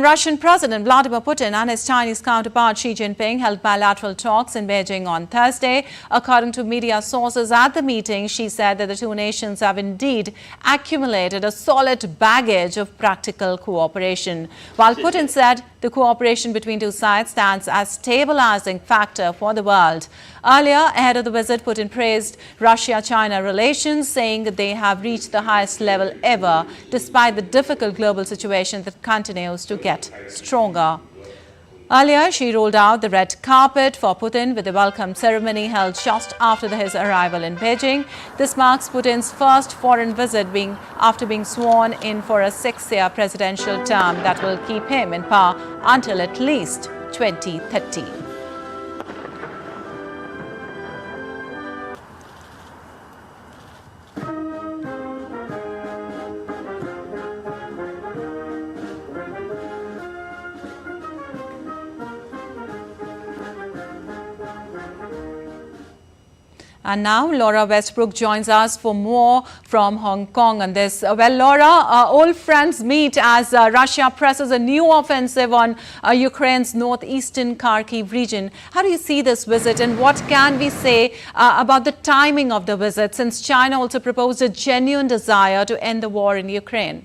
Russian President Vladimir Putin and his Chinese counterpart Xi Jinping held bilateral talks in Beijing on Thursday. According to media sources at the meeting, Xi said that the two nations have indeed accumulated a solid baggage of practical cooperation, while Putin said the cooperation between two sides stands as a stabilizing factor for the world. Earlier, ahead of the visit, Putin praised Russia-China relations, saying that they have reached the highest level ever, despite the difficult global situation that continues to get stronger. Earlier, she rolled out the red carpet for Putin with a welcome ceremony held just after his arrival in Beijing. This marks Putin's first foreign visit after being sworn in for a 6-year presidential term that will keep him in power until at least 2030. And now Laura Westbrook joins us for more from Hong Kong on this. Well, Laura, old friends meet as Russia presses a new offensive on Ukraine's northeastern Kharkiv region. How do you see this visit, and what can we say about the timing of the visit, since China also proposed a genuine desire to end the war in Ukraine?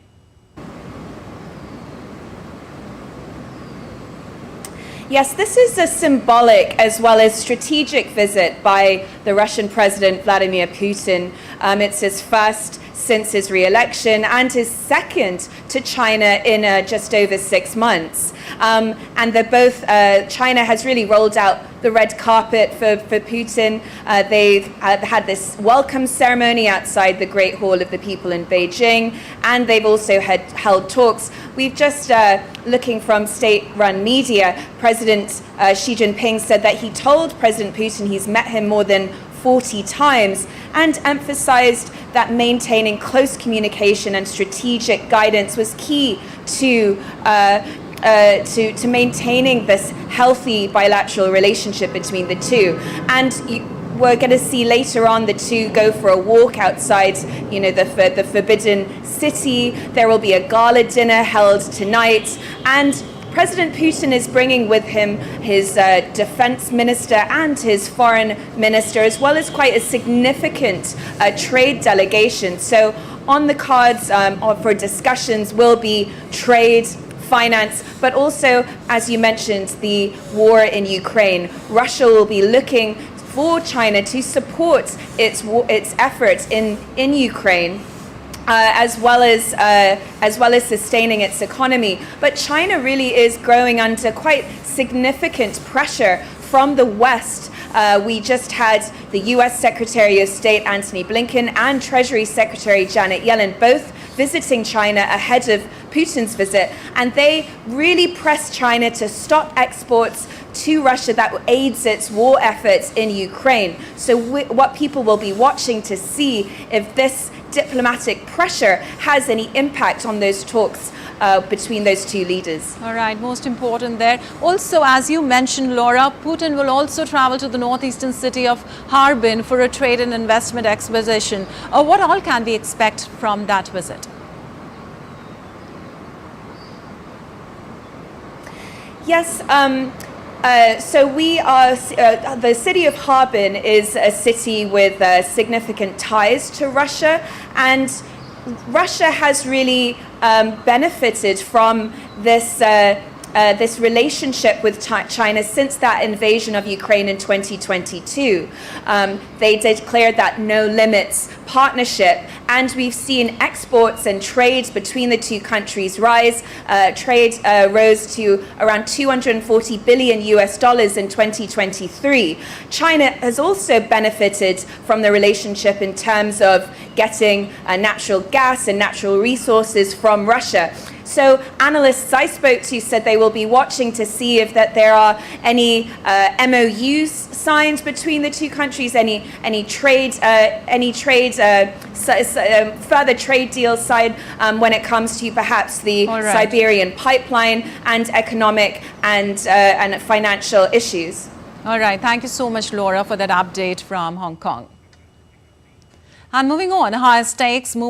Yes, this is a symbolic as well as strategic visit by the Russian President Vladimir Putin. It's his first since his re-election and his second to China in just over 6 months. And they're both, China has really rolled out the red carpet for Putin. They've had this welcome ceremony outside the Great Hall of the People in Beijing, and they've also held talks. We've just, looking from state-run media, President Xi Jinping said that he told President Putin he's met him more than 40 times and emphasized that maintaining close communication and strategic guidance was key to maintaining this healthy bilateral relationship between the two. And we're going to see later on the two go for a walk outside, the Forbidden City. There will be a gala dinner held tonight, and President Putin is bringing with him his defense minister and his foreign minister, as well as quite a significant trade delegation. So on the cards for discussions will be trade, finance, but also, as you mentioned, the war in Ukraine. Russia will be looking for China to support its efforts in Ukraine, as well as sustaining its economy. But China really is growing under quite significant pressure from the West. We just had the U.S. Secretary of State Antony Blinken and Treasury Secretary Janet Yellen both visiting China ahead of Putin's visit, and they really pressed China to stop exports to Russia that aids its war efforts in Ukraine. So what people will be watching to see if this diplomatic pressure has any impact on those talks between those two leaders. All right, most important there. Also, as you mentioned, Laura, Putin will also travel to the northeastern city of Harbin for a trade and investment exposition. What all can we expect from that visit? Yes, so we are, the city of Harbin is a city with significant ties to Russia, and Russia has really benefited from this this relationship with China since that invasion of Ukraine in 2022. They declared that no limits partnership, and we've seen exports and trade between the two countries rise. Trade rose to around $240 billion in 2023. China has also benefited from the relationship in terms of getting natural gas and natural resources from Russia. So analysts I spoke to said they will be watching to see if that there are any MOUs signed between the two countries, any further trade deals signed when it comes to perhaps the Siberian pipeline and economic and financial issues. All right, thank you so much, Laura, for that update from Hong Kong. And moving on, higher stakes movement.